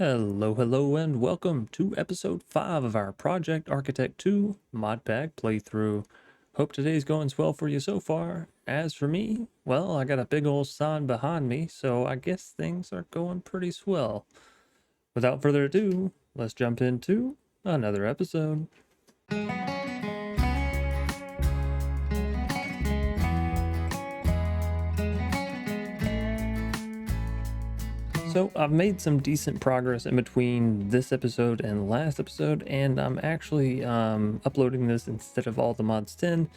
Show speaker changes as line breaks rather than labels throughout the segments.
Hello, and welcome to episode 5 of our Project Architect 2 Modpack playthrough. Hope today's going well for you so far. As for me, well, I got a big old sign behind me, so I guess things are going pretty swell. Without further ado, let's jump into another episode. So I've made some decent progress in between this episode and last episode, and I'm actually uploading this instead of all the mods 10,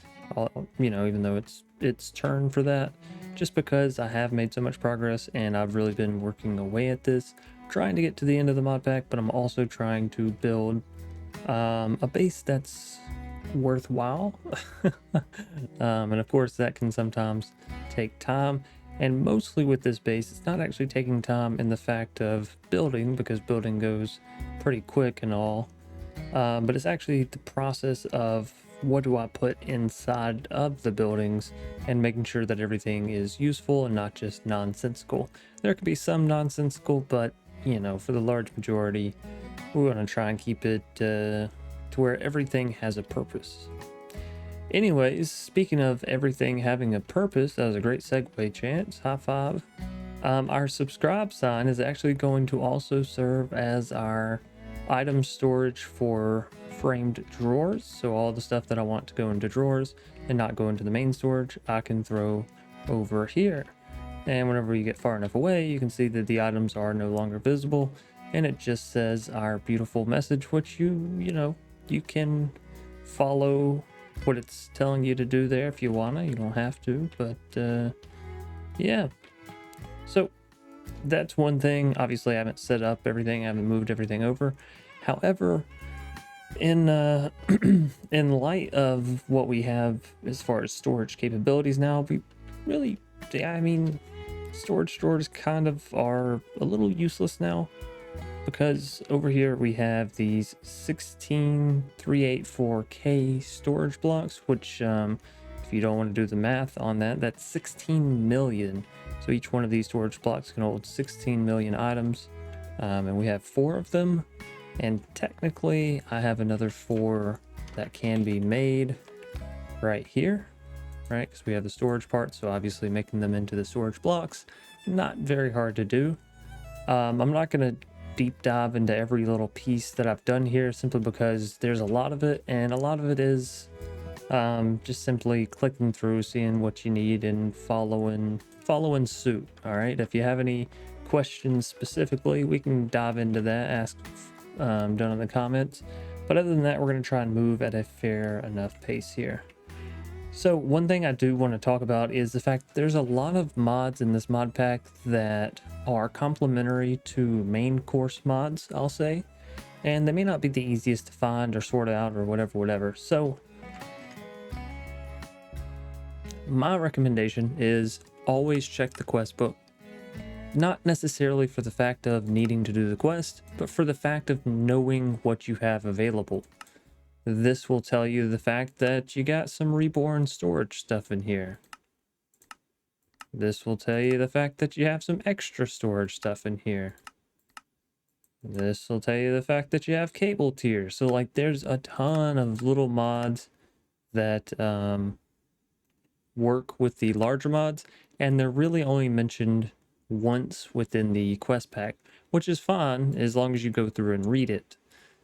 even though it's turn for that, just because I have made so much progress and I've really been working away at this, trying to get to the end of the mod pack, but I'm also trying to build a base that's worthwhile. And of course that can sometimes take time. And mostly with this base, it's not actually taking time in the fact of building, because building goes pretty quick and all. But it's actually the process of what do I put inside of the buildings and making sure that everything is useful and not just nonsensical. There could be some nonsensical, but for the large majority, we want to try and keep it to where everything has a purpose. Anyways, speaking of everything having a purpose, that was a great segue, Chance. High five. Our subscribe sign is actually going to also serve as our item storage for framed drawers. So all the stuff that I want to go into drawers and not go into the main storage, I can throw over here. And whenever you get far enough away, you can see that the items are no longer visible, and it just says our beautiful message, which you can follow what it's telling you to do there if you wanna. You don't have to, but yeah. So that's one thing. Obviously I haven't set up everything, I haven't moved everything over. However, in in light of what we have as far as storage capabilities now, we really, storage drawers kind of are a little useless now, because over here we have these 16384K storage blocks, which if you don't want to do the math on that, that's 16 million. So each one of these storage blocks can hold 16 million items, and we have 4 of them, and technically I have another 4 that can be made right here, right? Because we have the storage part, so obviously making them into the storage blocks, not very hard to do. I'm not going to deep dive into every little piece that I've done here, simply because there's a lot of it, and a lot of it is just simply clicking through, seeing what you need, and following suit. All right, if you have any questions specifically, we can dive into that, ask down in the comments, but other than that, we're going to try and move at a fair enough pace here. So one thing I do want to talk about is the fact that there's a lot of mods in this mod pack that are complementary to main course mods, I'll say, and they may not be the easiest to find or sort out or whatever. So my recommendation is always check the quest book. Not necessarily for the fact of needing to do the quest, but for the fact of knowing what you have available. This will tell you the fact that you got some reborn storage stuff in here. This will tell you the fact that you have some extra storage stuff in here. This will tell you the fact that you have cable tiers. So like there's a ton of little mods that work with the larger mods, and they're really only mentioned once within the quest pack, which is fine as long as you go through and read it.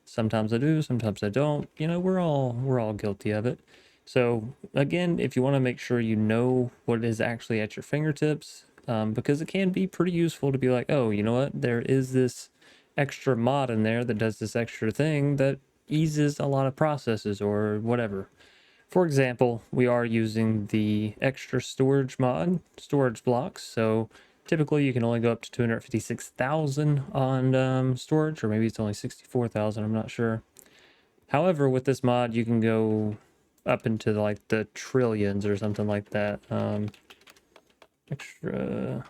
Sometimes I do, sometimes I don't. We're all guilty of it. So again, if you want to make sure you know what is actually at your fingertips, because it can be pretty useful to be like, oh, you know what? There is this extra mod in there that does this extra thing that eases a lot of processes or whatever. For example, we are using the extra storage mod, storage blocks. So typically you can only go up to 256,000 on storage, or maybe it's only 64,000, I'm not sure. However, with this mod, you can go up into like the trillions or something like that. Extra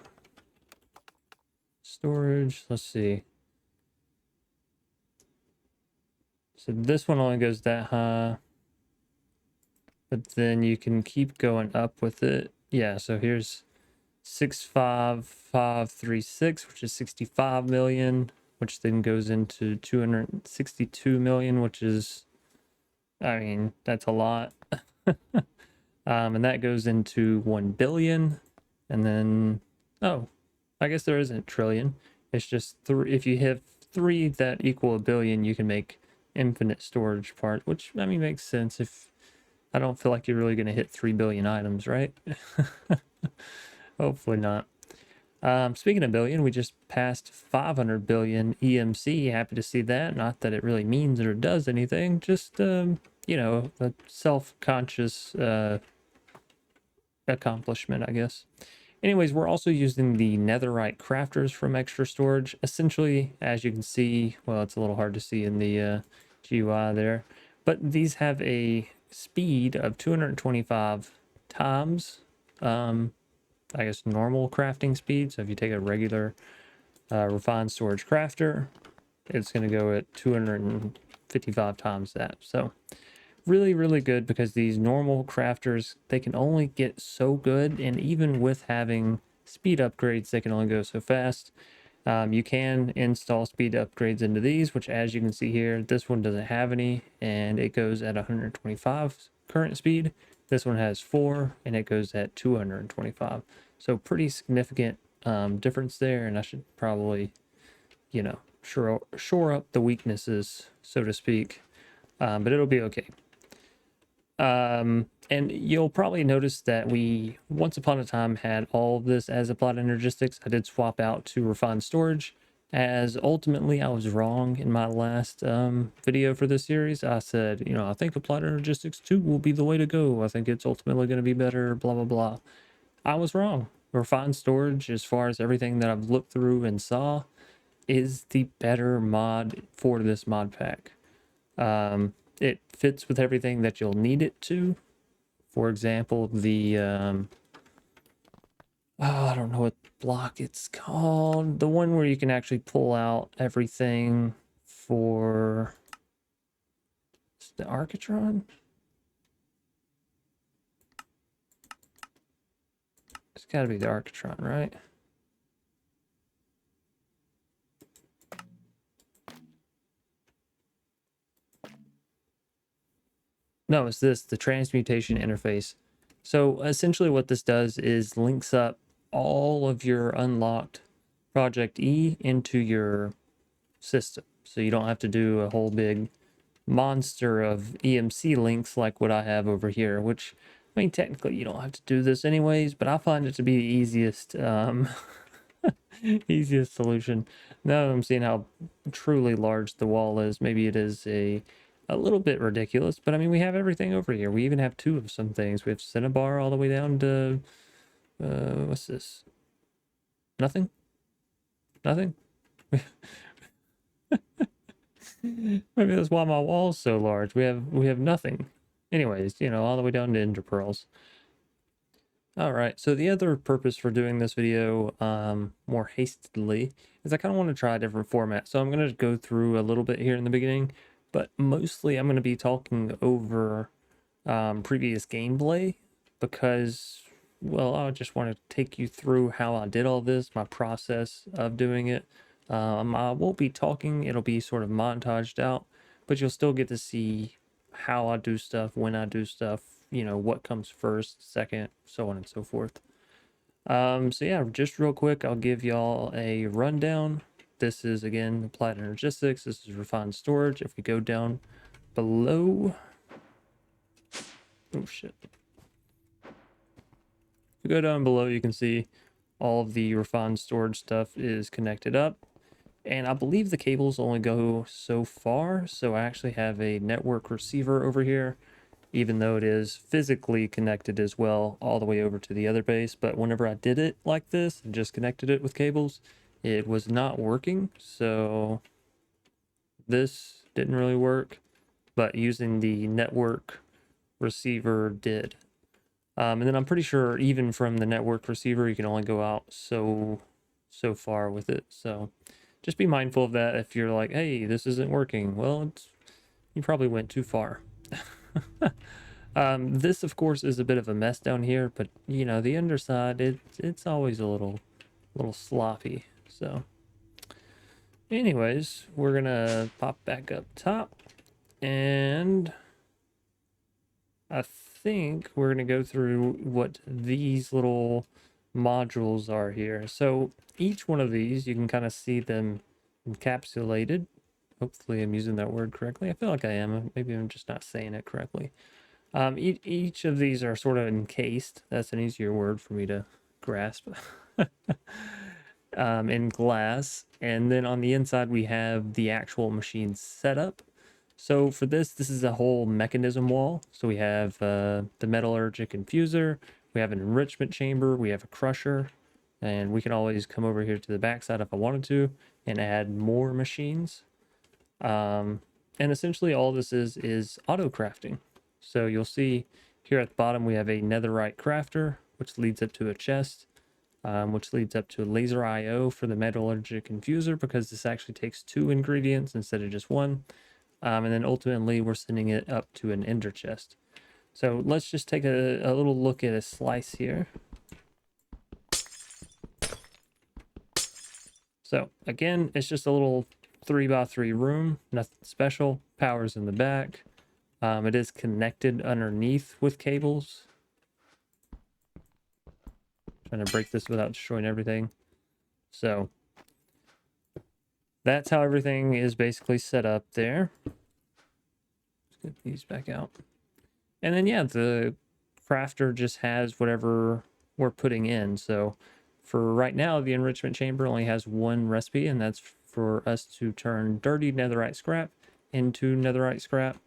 storage, let's see. So this one only goes that high, but then you can keep going up with it. Yeah, so here's 65536, which is 65 million, which then goes into 262 million, which is, I mean, that's a lot. And that goes into 1 billion. And then, oh, I guess there isn't trillion. It's just if you have 3 that equal a billion, you can make infinite storage parts, which, I mean, makes sense. If I don't feel like you're really going to hit 3 billion items, right? Hopefully not. Speaking of billion, we just passed 500 billion EMC. Happy to see that. Not that it really means or does anything, just, you know, a self-conscious accomplishment, I guess. Anyways, we're also using the netherite crafters from extra storage. Essentially, as you can see, well, it's a little hard to see in the GUI there, but these have a speed of 225 times, I guess, normal crafting speed. So if you take a regular refined storage crafter, it's going to go at 255 times that. So really, really good, because these normal crafters, they can only get so good, and even with having speed upgrades, they can only go so fast. You can install speed upgrades into these, which, as you can see here, this one doesn't have any, and it goes at 125 current speed. This one has 4, and it goes at 225. So pretty significant difference there, and I should probably, you know, shore up the weaknesses, so to speak, but it'll be okay. And you'll probably notice that we once upon a time had all of this as applied energistics. I did swap out to refined storage, as ultimately I was wrong in my last video for this series. I said, you know, I think applied energistics 2 will be the way to go. I think it's ultimately going to be better, blah, blah, blah. I was wrong. Refined storage, as far as everything that I've looked through and saw, is the better mod for this mod pack. It fits with everything that you'll need it to. For example, the I don't know what block it's called. The one where you can actually pull out everything for the Architron. It's got to be the Architron, right? No, it's this, the transmutation interface. So essentially what this does is links up all of your unlocked Project E into your system. So you don't have to do a whole big monster of EMC links like what I have over here, which, I mean, technically you don't have to do this anyways, but I find it to be the easiest, easiest solution. Now I'm seeing how truly large the wall is. Maybe it is a little bit ridiculous, but I mean, we have everything over here. We even have 2 of some things. We have Cinnabar all the way down to, what's this? Nothing? Nothing? Maybe that's why my wall's so large. We have nothing. Anyways, you know, all the way down to ender pearls. All right, so the other purpose for doing this video more hastily is I kind of want to try a different format. So I'm going to go through a little bit here in the beginning, but mostly I'm going to be talking over previous gameplay, because, well, I just want to take you through how I did all this, my process of doing it. I won't be talking, it'll be sort of montaged out, but you'll still get to see how I do stuff, when I do stuff, you know, what comes first, second, so on and so forth. So yeah, just real quick, I'll give y'all a rundown. This is, again, applied energistics. This is refined storage. If we go down below, oh shit. If we go down below, you can see all of the refined storage stuff is connected up. And I believe the cables only go so far. So I actually have a network receiver over here, even though it is physically connected as well all the way over to the other base. But whenever I did it like this and just connected it with cables, it was not working. So this didn't really work, but using the network receiver did. And then I'm pretty sure even from the network receiver, you can only go out so far with it. So just be mindful of that. If you're like, hey, this isn't working, well, you probably went too far. This, of course, is a bit of a mess down here, but you know, the underside, it's always a little sloppy. So anyways, we're gonna pop back up top, and I think we're gonna go through what these little modules are here. So each one of these, you can kind of see them encapsulated. Hopefully I'm using that word correctly. I feel like I am. Maybe I'm just not saying it correctly. Each of these are sort of encased. That's an easier word for me to grasp. In glass. And then on the inside, we have the actual machine setup. So for this is a whole mechanism wall. So we have the metallurgic infuser, we have an enrichment chamber, we have a crusher, and we can always come over here to the backside if I wanted to and add more machines. And essentially all this is auto crafting. So you'll see here at the bottom we have a netherite crafter, which leads up to a chest, which leads up to a laser IO for the metallurgic infuser, because this actually takes 2 ingredients instead of just 1. And then ultimately we're sending it up to an ender chest. So let's just take a little look at a slice here. So again, it's just a little 3x3 room, nothing special. Power's in the back. It is connected underneath with cables. Trying to break this without destroying everything. So that's how everything is basically set up there. Let's get these back out. And then, yeah, the crafter just has whatever we're putting in. So for right now, the enrichment chamber only has 1 recipe, and that's for us to turn dirty netherite scrap into netherite scrap.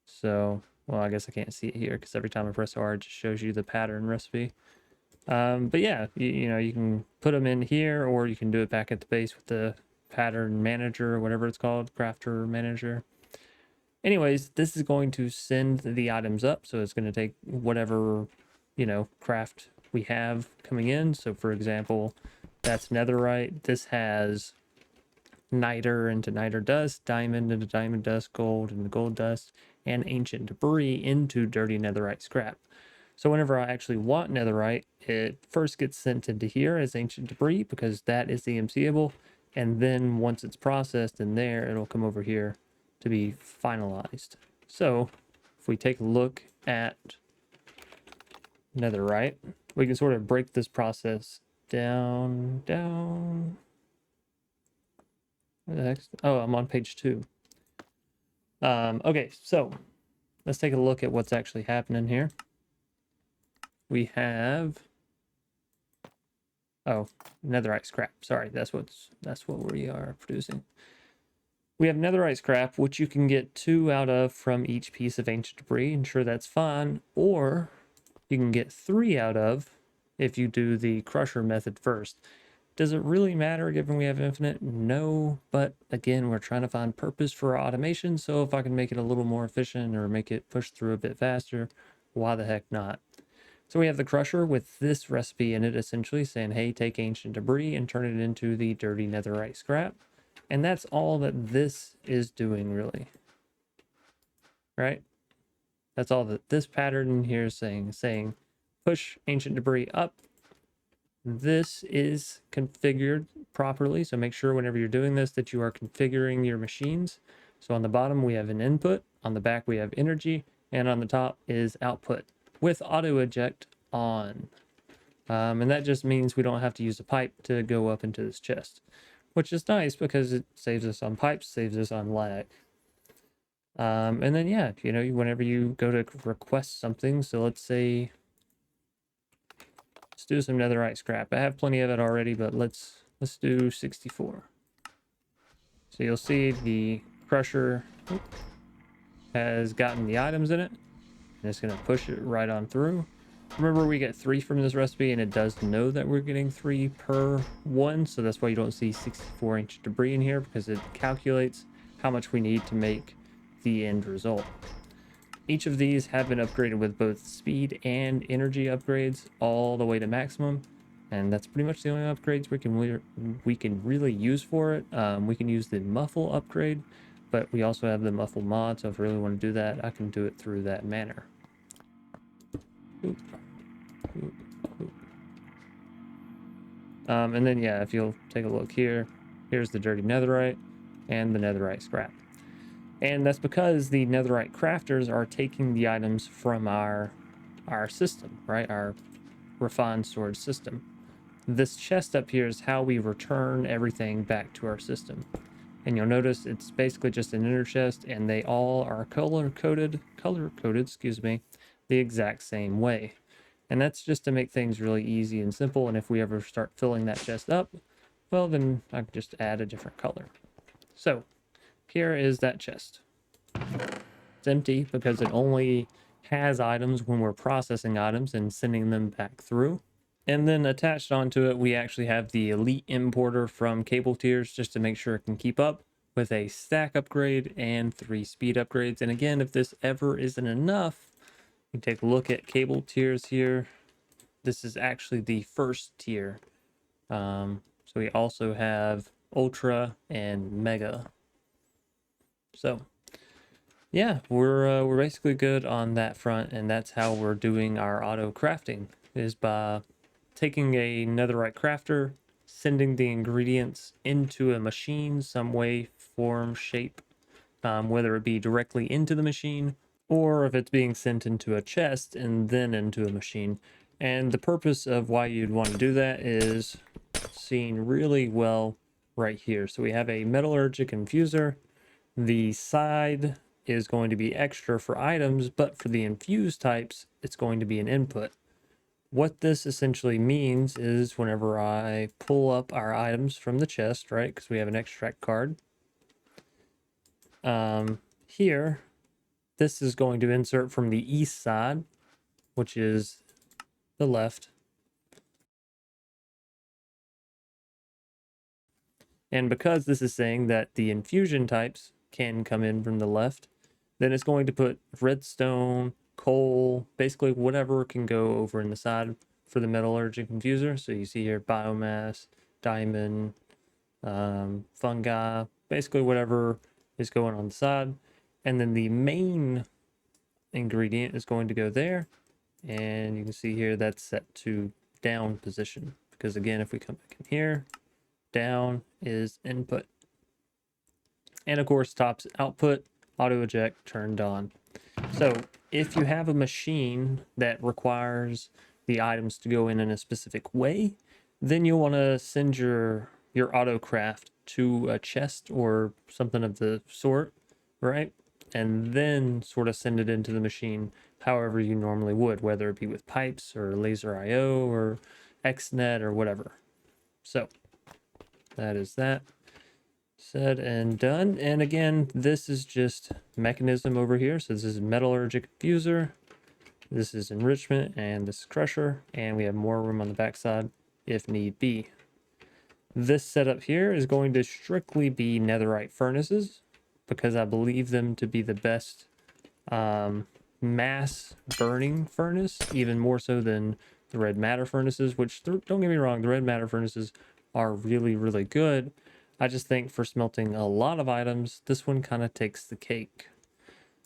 So, well, I guess I can't see it here because every time I press R, it just shows you the pattern recipe. But yeah, you know, you can put them in here, or you can do it back at the base with the pattern manager or whatever it's called, crafter manager. Anyways, this is going to send the items up. So it's going to take whatever, you know, craft we have coming in. So for example, that's netherite. This has niter into niter dust, diamond into diamond dust, gold into gold dust, and ancient debris into dirty netherite scrap. So whenever I actually want netherite, it first gets sent into here as ancient debris because that is EMCable. And then once it's processed in there, it'll come over here to be finalized. So if we take a look at netherite, we can sort of break this process down. Where the heck's, oh, I'm on page 2. Okay, so let's take a look at what's actually happening here. We have, oh, netherite scrap. Sorry, that's what we are producing. We have netherite scrap, which you can get 2 out of from each piece of ancient debris, and sure, that's fine. Or you can get 3 out of if you do the crusher method first. Does it really matter given we have infinite? No, but again, we're trying to find purpose for our automation, so if I can make it a little more efficient or make it push through a bit faster, why the heck not? So we have the crusher with this recipe in it, essentially saying, hey, take ancient debris and turn it into the dirty netherite scrap. And that's all that this is doing, really. Right? That's all that this pattern here is saying push ancient debris up. This is configured properly, so make sure whenever you're doing this that you are configuring your machines. So on the bottom we have an input, on the back we have energy, and on the top is output with auto eject on. And that just means we don't have to use a pipe to go up into this chest, which is nice because it saves us on pipes, saves us on lag. And then, yeah, you know, whenever you go to request something, so let's say, let's do some netherite scrap. I have plenty of it already, but let's do 64. So you'll see the crusher has gotten the items in it, and it's going to push it right on through. Remember, we get 3 from this recipe, and it does know that we're getting 3 per 1, so that's why you don't see 64 ancient debris in here, because it calculates how much we need to make the end result. Each of these have been upgraded with both speed and energy upgrades all the way to maximum, and that's pretty much the only upgrades we can really use for it. We can use the muffle upgrade, but we also have the muffle mod, so if I really want to do that, I can do it through that manner. Oop. And then, yeah, if you'll take a look here, Here's the dirty netherite and the netherite scrap. And that's because the netherite crafters are taking the items from our system, right? Our refined storage system. This chest up here is how we return everything back to our system. And you'll notice it's basically just an inner chest, and they all are color coded, excuse me, the exact same way. And that's just to make things really easy and simple. And if we ever start filling that chest up, well, then I can just add a different color. So here is that chest. It's empty because it only has items when we're processing items and sending them back through. And then attached onto it, we actually have the Elite Importer from Cable Tiers, just to make sure it can keep up with a stack upgrade and 3 speed upgrades. And again, if this ever isn't enough, you take a look at Cable Tiers here. This is actually the first tier. So we also have Ultra and Mega. So yeah, we're basically good on that front, and that's how we're doing our auto crafting, is by taking a netherite crafter, sending the ingredients into a machine, some way, form, shape, whether it be directly into the machine or if it's being sent into a chest and then into a machine. And the purpose of why you'd want to do that is seen really well right here. So we have a metallurgic infuser. The side is going to be extra for items, but for the infused types, it's going to be an input. What this essentially means is whenever I pull up our items from the chest, right, because we have an extract card, here, this is going to insert from the east side, which is the left. And because this is saying that the infusion types can come in from the left, then it's going to put redstone, coal, basically whatever can go over in the side for the metallurgic infuser. So you see here biomass, diamond, fungi, basically whatever is going on the side. And then the main ingredient is going to go there. And you can see here that's set to down position. Because again, if we come back in here, down is input. And of course, top's output, auto eject turned on. So if you have a machine that requires the items to go in a specific way, then you'll want to send your auto craft to a chest or something of the sort, right? And then sort of send it into the machine however you normally would, whether it be with pipes or laser IO or XNet or whatever. So that is that. Said and done. And again, this is just mechanism over here. So this is metallurgic infuser, this is enrichment, and this is crusher, and we have more room on the backside if need be. This setup here is going to strictly be netherite furnaces because I believe them to be the best mass burning furnace, even more so than the red matter furnaces, which don't get me wrong, the red matter furnaces are really, really good. I just think for smelting a lot of items, this one kind of takes the cake.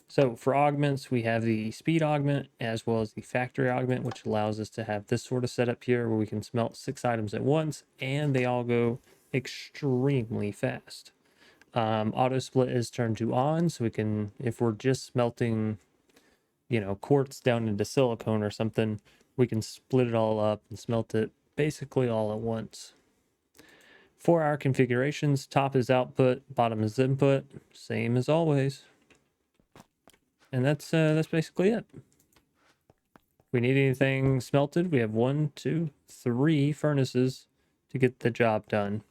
So for augments, we have the speed augment as well as the factory augment, which allows us to have this sort of setup here where we can smelt 6 items at once and they all go extremely fast. Auto split is turned to on, so we can, if we're just smelting, you know, quartz down into silicone or something, we can split it all up and smelt it basically all at once. For our configurations, top is output, bottom is input, same as always. And that's basically it. We need anything smelted, we have 1, 2, 3 furnaces to get the job done.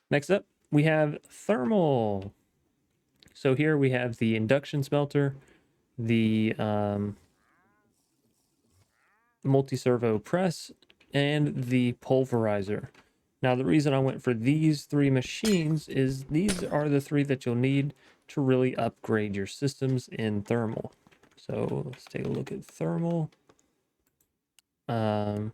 Next up, we have thermal. So here we have the induction smelter, the multi-servo press, and the pulverizer. Now, the reason I went for these 3 machines is these are the 3 that you'll need to really upgrade your systems in thermal. So let's take a look at thermal. So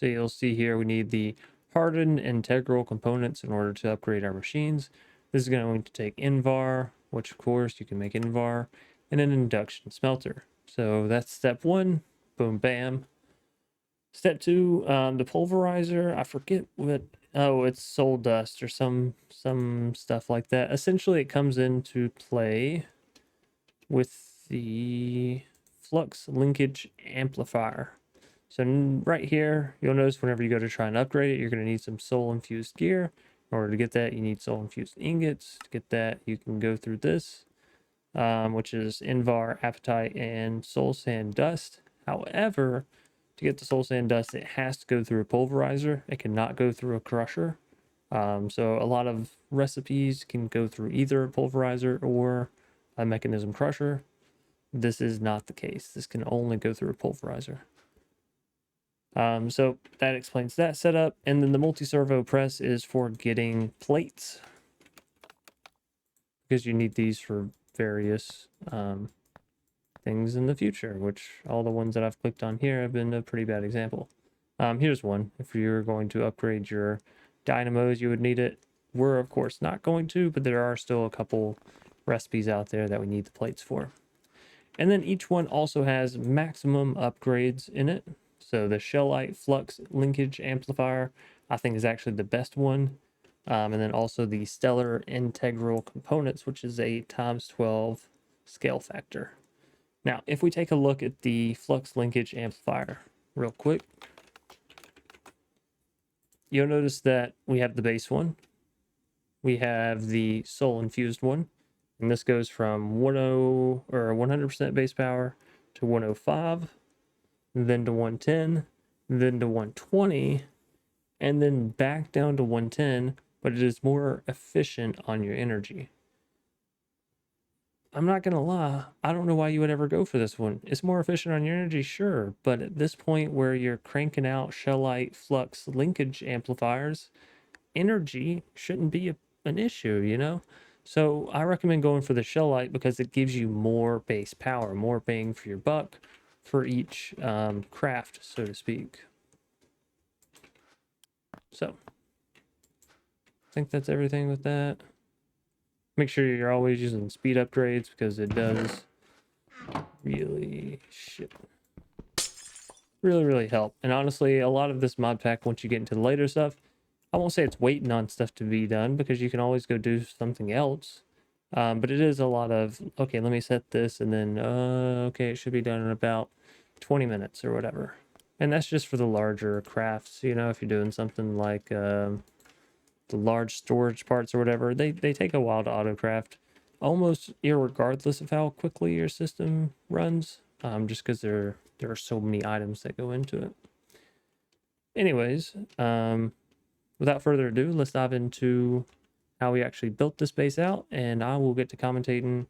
you'll see here we need the hardened integral components in order to upgrade our machines. This is going to take Invar, which of course you can make Invar, and an induction smelter. So that's step 1. Boom, bam. Step 2, the pulverizer, I forget what, oh, it's soul dust or some stuff like that. Essentially, it comes into play with the flux linkage amplifier. So right here, you'll notice whenever you go to try and upgrade it, you're going to need some soul infused gear. In order to get that, you need soul infused ingots. To get that, you can go through this, which is Invar, Apatite, and Soul Sand Dust. However, to get the Soul Sand Dust, it has to go through a pulverizer. It cannot go through a crusher. So a lot of recipes can go through either a pulverizer or a mechanism crusher. This is not the case. This can only go through a pulverizer. So that explains that setup. And then the multi-servo press is for getting plates, because you need these for various things in the future, which all the ones that I've clicked on here have been a pretty bad example. Here's one. If you're going to upgrade your dynamos, you would need it. We're of course not going to, but there are still a couple recipes out there that we need the plates for. And then each one also has maximum upgrades in it. So the Shellite Flux Linkage Amplifier, I think, is actually the best one. And then also the Stellar Integral Components, which is a ×12 scale factor. Now, if we take a look at the Flux Linkage Amplifier real quick, you'll notice that we have the base one. We have the Soul Infused one. And this goes from 100% base power to 105, then to 110, then to 120, and then back down to 110, but it is more efficient on your energy. I'm not gonna lie, I don't know why you would ever go for this one. It's more efficient on your energy, sure, but at this point where you're cranking out Shellite Flux Linkage amplifiers, energy shouldn't be an issue, you know? So I recommend going for the Shellite because it gives you more base power, more bang for your buck for each craft, so to speak. So I think that's everything with that. Make sure you're always using speed upgrades because it does really really help. And honestly, a lot of this mod pack, once you get into the later stuff, I won't say it's waiting on stuff to be done because you can always go do something else. But it is a lot of, okay, let me set this and then, okay, it should be done in about 20 minutes or whatever. And that's just for the larger crafts, you know, if you're doing something like the large storage parts or whatever, they take a while to autocraft, almost irregardless of how quickly your system runs, just because there are so many items that go into it. Anyways, without further ado, let's dive into how we actually built this base out, and I will get to commentating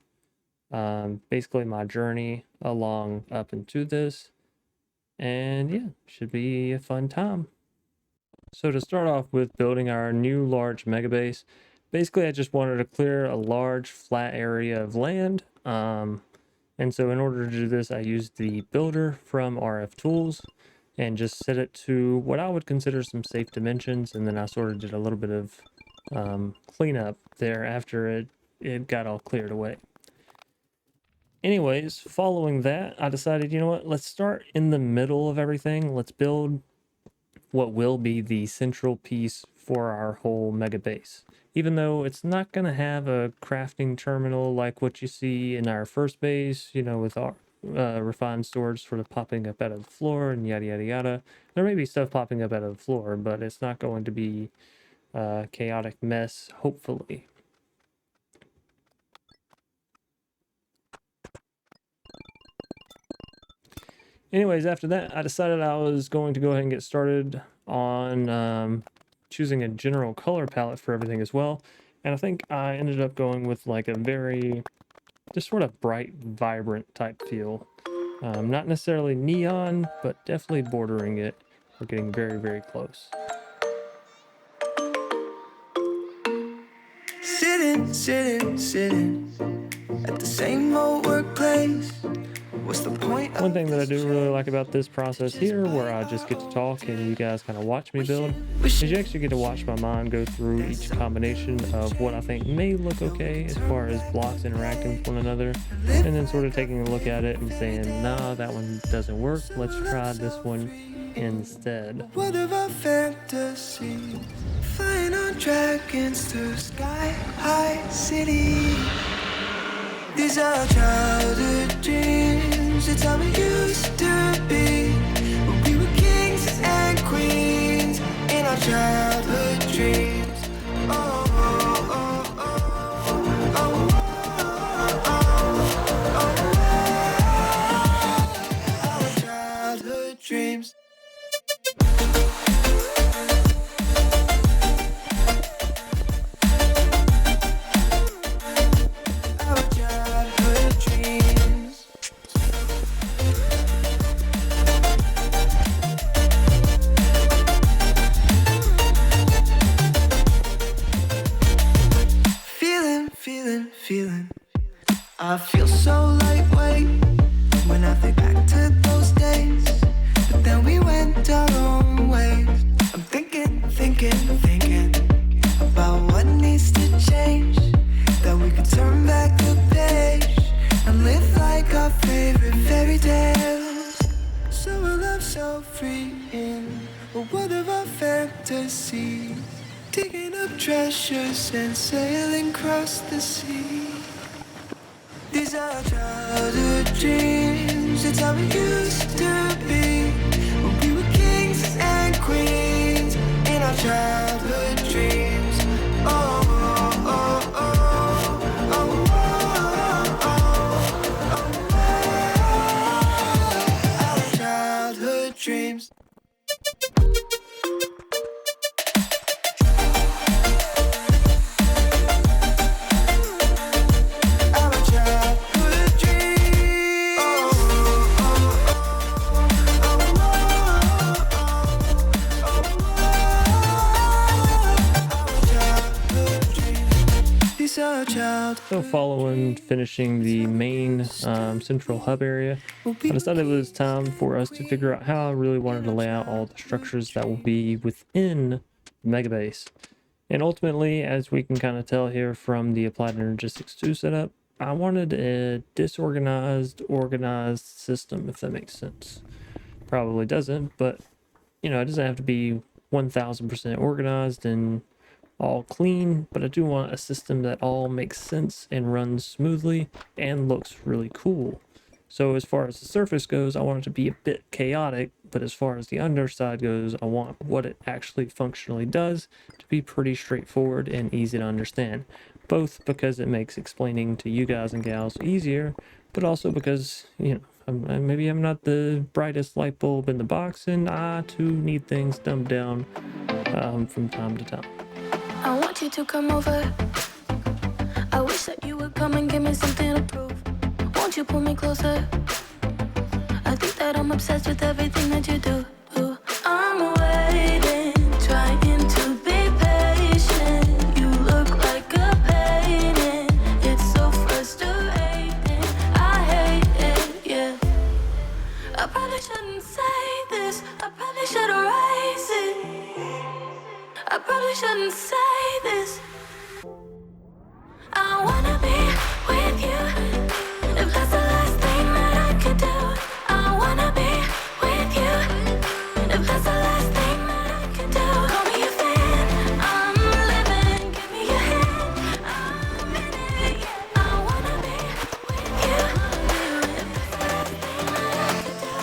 basically my journey along up into this. And yeah, should be a fun time. So to start off with building our new large mega base, basically I just wanted to clear a large flat area of land. And so in order to do this, I used the builder from RF Tools and just set it to what I would consider some safe dimensions. And then I sort of did a little bit of cleanup there after it got all cleared away. Anyways, following that, I decided, you know what, let's start in the middle of everything. Let's build what will be the central piece for our whole mega base. Even though it's not going to have a crafting terminal like what you see in our first base, you know, with our refined storage sort of popping up out of the floor and yada yada yada. There may be stuff popping up out of the floor, but it's not going to be a chaotic mess, hopefully. Anyways, after that, I decided I was going to go ahead and get started on choosing a general color palette for everything as well. And I think I ended up going with like a very just sort of bright, vibrant type feel. Not necessarily neon, but definitely bordering it. We're getting very, very close. Sitting at the same old workplace. What's the point? One thing that I do really like about this process here, where I just get to talk and you guys kind of watch me build, is you actually get to watch my mind go through each combination of what I think may look okay as far as blocks interacting with one another, and then sort of taking a look at it and saying, nah, that one doesn't work, let's try this one. instead.
What of our fantasy? Flying on dragons through sky-high cities. These are childhood dreams. It's how we used to be. When we were kings and queens in our childhood dreams. Oh, oh, oh, oh, oh, our childhood dreams. Our childhood dreams. Feeling. I feel so lightweight when I think back to those days. But then we went our own ways. I'm thinking about what needs to change. That we could turn back the page and live like our favorite fairy tales. So a love so freeing. But what of our fantasies? Digging up treasures and sailing across the sea. These are childhood dreams. It's how we used to be. When we were kings and queens in our childhood dreams. Oh, oh, oh, oh, oh, oh, oh, oh, our childhood dreams.
So following finishing the main central hub area, I decided it was time for us to figure out how I really wanted to lay out all the structures that will be within the megabase. And ultimately, as we can kind of tell here from the Applied Energistics 2 setup, I wanted a disorganized, organized system, if that makes sense. Probably doesn't, but you know, it doesn't have to be 1000% organized and all clean, but I do want a system that all makes sense and runs smoothly and looks really cool. So as far as the surface goes, I want it to be a bit chaotic, but as far as the underside goes, I want what it actually functionally does to be pretty straightforward and easy to understand. Both because it makes explaining to you guys and gals easier, but also because, you know, maybe I'm not the brightest light bulb in the box, and I too need things dumbed down from time to time.
I want you to come over. I wish that you would come and give me something to prove. Won't you pull me closer? I think that I'm obsessed with everything that you do. I'm waiting, trying to be patient. You look like a painting. It's so frustrating. I hate it, yeah. I probably shouldn't say this. I probably should erase it. I probably shouldn't say this. I wanna be with you. If that's the last thing that I could do, I wanna be with you. If that's the last thing that I could do, call me a fan. I'm living, give me your hand. I'm in it, yeah. I wanna be with you. If that's the last thing that I could do.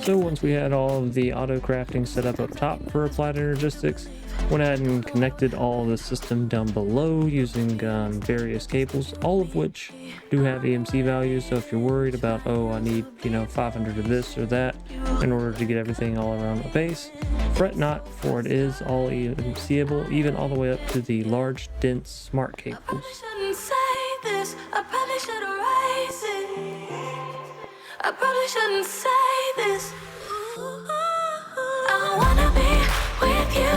So once we had all of the auto crafting set up top for Applied Energistics, went ahead and connected all of the system down below using various cables, all of which do have EMC values. So if you're worried about, oh, I need 500 of this or that in order to get everything all around the base, fret not, for it is all EMCable, even all the way up to the large, dense, smart cables.
I probably shouldn't say this. I probably should erase it. I probably shouldn't say this. I wanna be with you.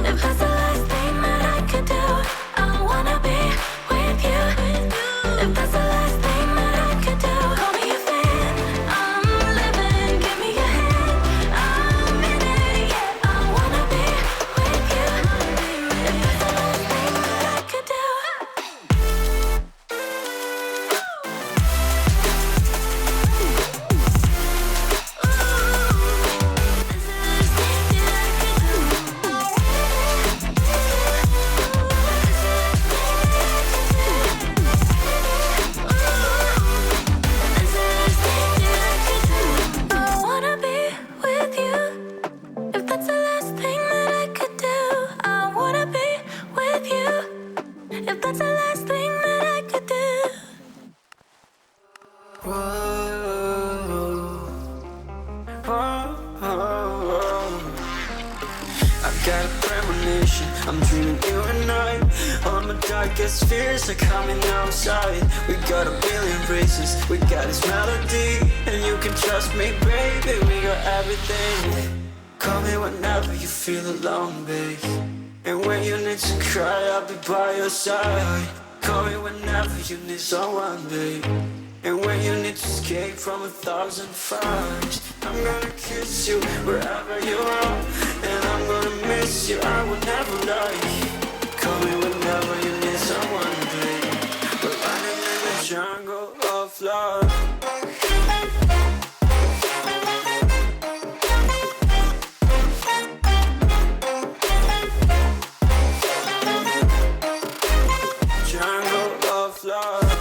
If that's the last thing that I could do, I wanna be with you. If that's the last thing that I could do, call me a fan. I'm living, give me your hand. I'm in it, yeah. I wanna be with you. If that's last thing that I could do.
I've got a premonition, I'm dreaming you and I. All my darkest fears are coming outside. We got a billion races, we got this melody. And you can trust me, baby, we got everything. Call me whenever you feel alone, babe. And when you need to cry, I'll be by your side. Call me whenever you need someone, babe. And when you need to escape from 1,000 fires, I'm gonna kiss you wherever you are. And I'm gonna miss you, I will never lie. Call me whenever you need someone, babe. We're running in the jungle of love. Jungle of love.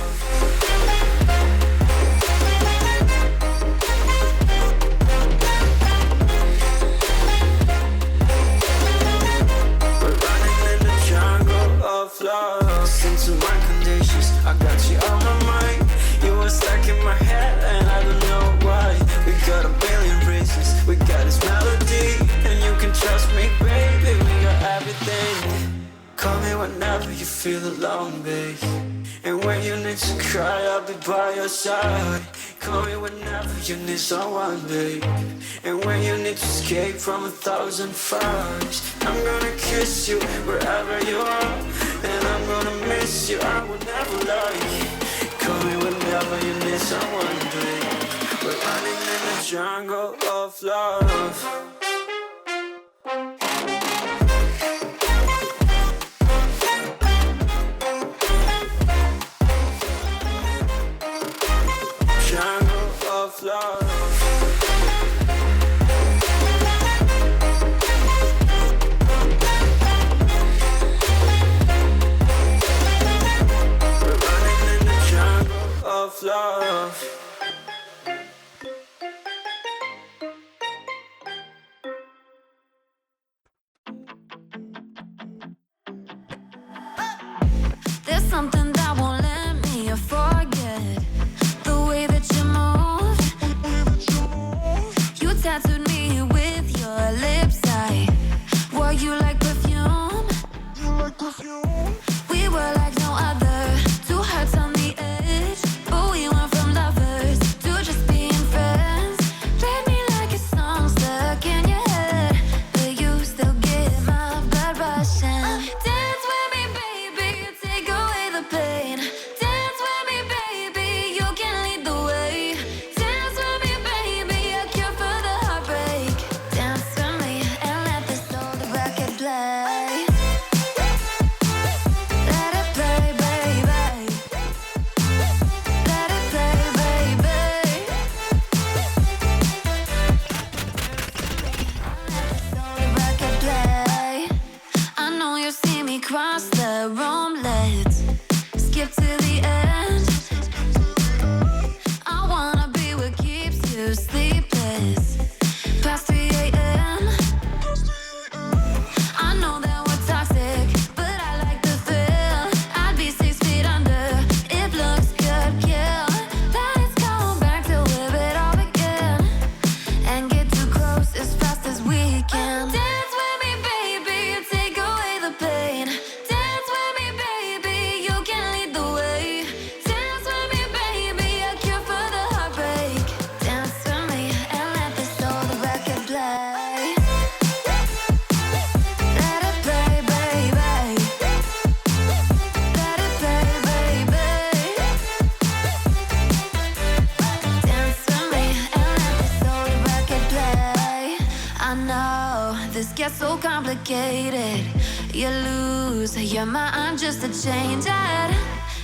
Listen to my conditions, I got you on my mind. You were stuck in my head and I don't know why. We got a billion races, we got this melody. And you can trust me, baby, we got everything. Call me whenever you feel alone, babe. And when you need to cry, I'll be by your side. Call me whenever you need someone, babe. And when you need to escape from 1,000 fires, I'm gonna kiss you wherever you are. And I'm gonna miss you, I will never lie. Call me whenever you need someone, babe. We're running in the jungle of love. Jungle of love. Of love.
There's something that won't let me forget the way that you move. You tattooed me with your lips. I wore you like perfume. We were like no other, two hearts on the edge. But we went from lovers to just being friends. Play me like a song stuck in your head, but you still get my blood rushing. Dance with me, baby, take away the pain. Dance with me, baby, you can lead the way. Dance with me, baby, a cure for the heartbreak. Dance with me and let this old record play. Let it play, baby. Let it play, baby. Let this old record play. I know you see me cross the room. Let's skip to the end. I wanna be what keeps you sleepless past 3 a.m. I know that we're toxic, but I like the thrill. I'd be 6 feet under. It looks good, kill. Let's go back to where it all began and get too close as fast as we can. Dance with me, baby, take away the pain. Dance with me, baby, you can lead the way. Dance with me, baby, a cure for the heartbreak. Dance with me and let this old record play. Let it play, baby. Let it play, baby. Dance with me and let this old record play. I know this gets so complicated. You lose your mind just to change it,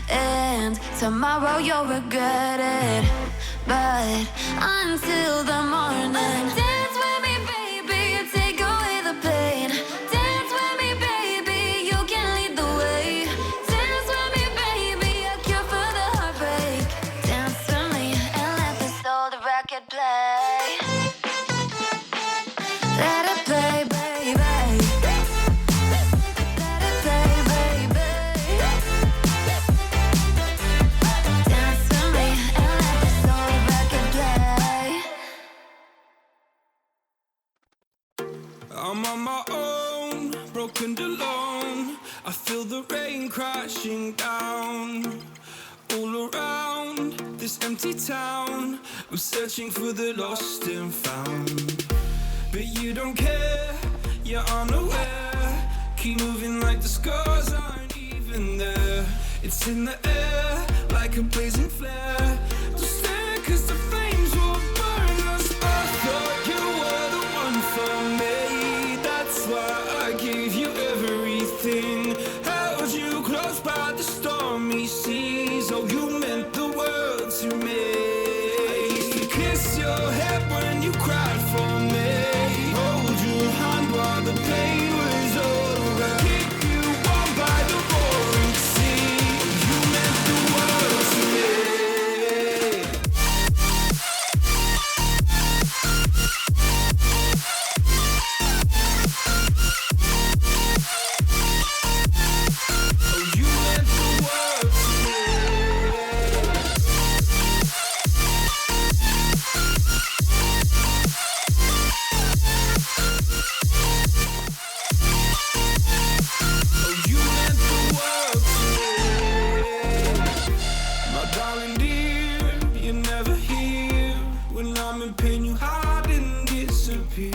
and tomorrow you'll regret it. But until the morning, dance with me, baby, take away the pain. Dance with me, baby, you can lead the way. Dance with me, baby, a cure for the heartbreak. Dance with me and let this old record play. Let it play, baby. Let it play, baby.
I'm on my own, broken alone. I feel the rain crashing down all around this empty town. I'm searching for the lost and found, but you don't care, you're unaware. Keep moving like the scars aren't even there. It's in the air like a blazing flare. Don't stare 'cause the flames will burn us. I thought you were the one for me. That's why I gave you everything. Held you close by the stormy seas. Oh, you meant the world to me. I used to kiss your head when you cried for me. Hold your hand while the pain was over. Keep you warm by the roaring sea. You meant the world to me. Oh, you meant the world to me. Oh, you meant the world to me. My darling dear, you're never here. When I'm in pain, you hide and disappear.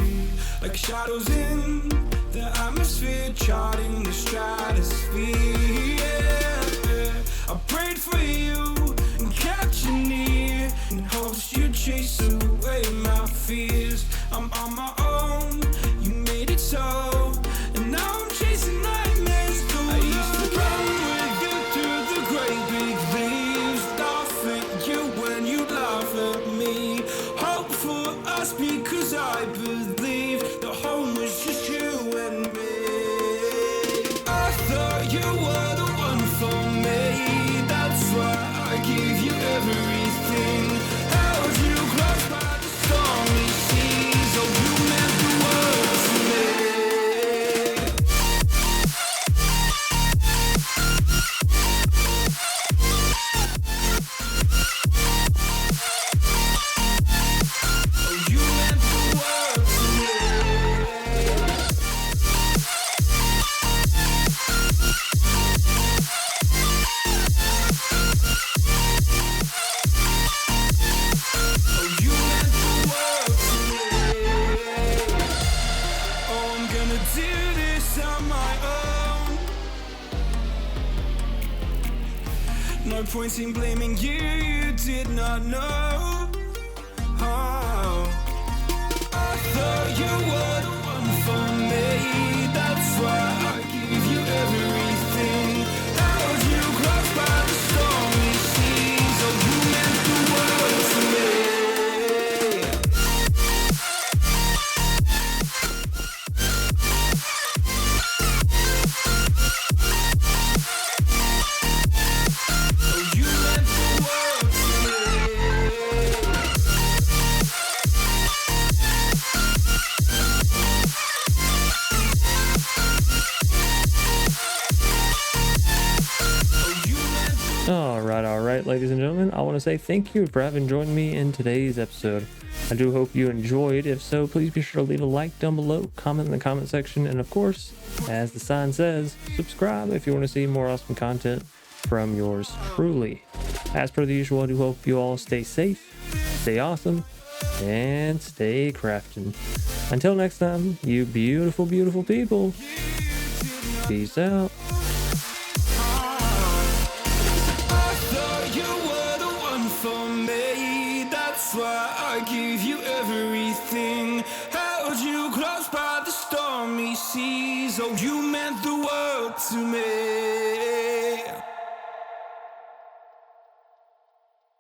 Like shadows in the atmosphere, charting the stratosphere. Yeah. I prayed for you and kept you near, in hopes you'd chase away my fears. I'm on my own, you made it so, and now I'm chasing nightmares through. I used to run with you through the great big leaves, laugh at you when you laugh at me. Hope for us because I believed the home was just you and me. I thought you were the one for me. That's why I gave you everything. Held you close by the stormy seas. Oh, you meant the world to me. Oh, you meant the world to me. Oh, you meant the world to me. Oh, I'm gonna do this on my own. No point in blaming you, you did not know. Oh, I thought you were the one for me. That's why I gave you everything. Held you close by the stormy seas. Oh, you meant the world to me. Oh, you meant the world to me.
All right, ladies and gentlemen, I want to say thank you for having joined me in today's episode. I do hope you enjoyed. If so, please be sure to leave a like down below, comment in the comment section, and of course, as the sign says, subscribe if you want to see more awesome content from yours truly. As per the usual, I do hope you all stay safe, stay awesome, and stay crafting. Until next time, you beautiful, beautiful people, peace out.
I thought you were the one for me. That's why I gave you everything. Held you close by the stormy seas. Oh, you meant the world to me.